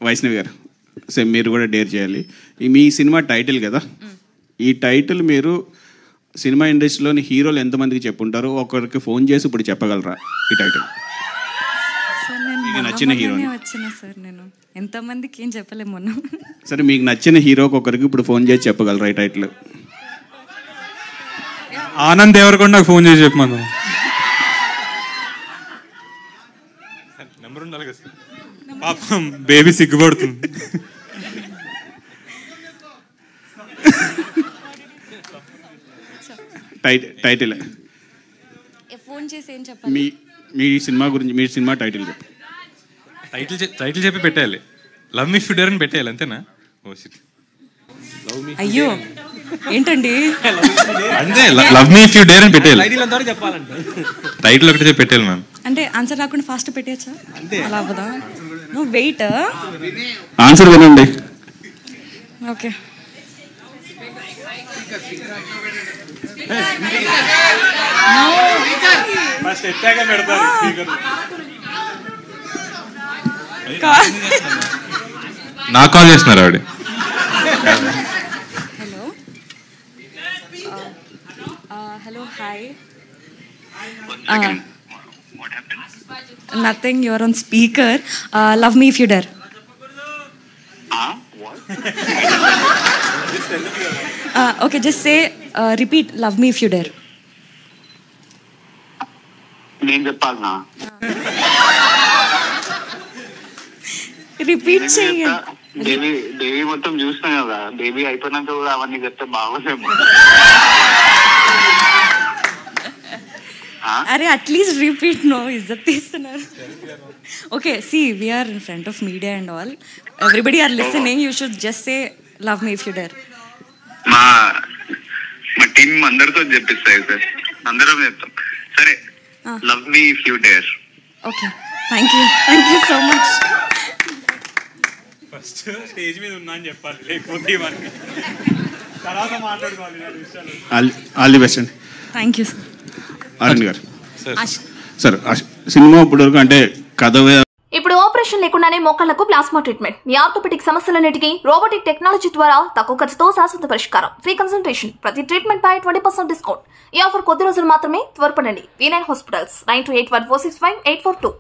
వైష్ణవి గారు, సేమ్ మీరు కూడా డేర్ చేయాలి. మీ సినిమా టైటిల్ కదా, ఈ టైటిల్ మీరు సినిమా ఇండస్ట్రీలోని హీరోలు ఎంతమందికి చెప్పుంటారో ఒకరికి ఫోన్ చేసి ఇప్పుడు చెప్పగలరా ఈ టైటిల్? మీకు నచ్చిన హీరో నేను ఎంతమందికి ఏం చెప్పలేము మొన్న. సరే, మీకు నచ్చిన హీరోకి ఒకరికి ఇప్పుడు ఫోన్ చేసి చెప్పగలరా ఈ టైటిల్? ఆనంద్ దేవరకొండకు ఫోన్ చేసి చెప్పమను. నెంబర్ ఉండాలి కదా సార్, పాపం బేబీ సిగ్గుపడుతుంది. టైటిల్ ఫోన్ చేసి ఏం చెప్పాలి? మీ సినిమా గురించి, మీ సినిమా టైటిల్ చెప్పు. టైటిల్ చెప్పి పెట్టేయాలి. లవ్ మీ ఫ్యూడర్ అని పెట్టేయాలి, అంతేనా? అయ్యో ఏంటండి, అంతే, లవ్ మీ ఫ్యూ డేర్ అని పెట్టేయాలి. టైటిల్ ఒకటి చెప్పి పెట్టేయాలి మ్యామ్. అంటే ఆన్సర్ రాకుండా ఫాస్ట్ పెట్టేయచ్చా? అలా అవ్వదా? నువ్వు వెయిట్, ఆన్సర్ వినండి. ఓకే. నాకు కాల్ చేస్తున్నారు ఆవిడ. Hello hello hi. Nothing, your on speaker. Love me if you dare. Okay, just say repeat love me if you dare. నేను చెప్పాలనా? రిపీట్ చేయండి. బేబీ మొత్తం చూసినా కదా, బేబీ అయిపోయినాక కూడా అవన్నీ చెప్తే బాగోదేమో. అరే అట్లీస్ట్ రిపీట్. నో, ఇజ్జత్ తీస్తున్నారు. Okay, see we are in front of media and all, everybody are listening. You should just say love me if you dare. మా టీం అందరితో చెప్పిస్తాయి సార్, అందరం చెప్తాం. సరే, love me if you dare. Okay, thank you so much. First stage మీద ఉన్నా అని చెప్పాలి, లేకపోతే తర్వాత మాట్లాడుకోవాలి. ఆల్ ది బెస్ట్ అండి. Thank you sir. Arun garu, sir cinema ఇప్పటివరకు అంటే కథ. ఇప్పుడు ఆపరేషన్ లేకుండానే మోకాళ్లకు ప్లాస్మా ట్రీట్మెంట్. మీ ఆర్థోపెటిక్ సమస్యలన్నిటికీ రోబోటిక్ టెక్నాలజీ ద్వారా తక్కువ ఖర్చుతో శాశ్వత పరిష్కారం. ఫ్రీ కన్సల్టేషన్, ప్రతి ట్రీట్మెంట్ పై 20% డిస్కౌంట్. ఈ ఆఫర్ కొద్ది రోజులు మాత్రమే. త్వరపడండి. V9 hospitals, 9281465842.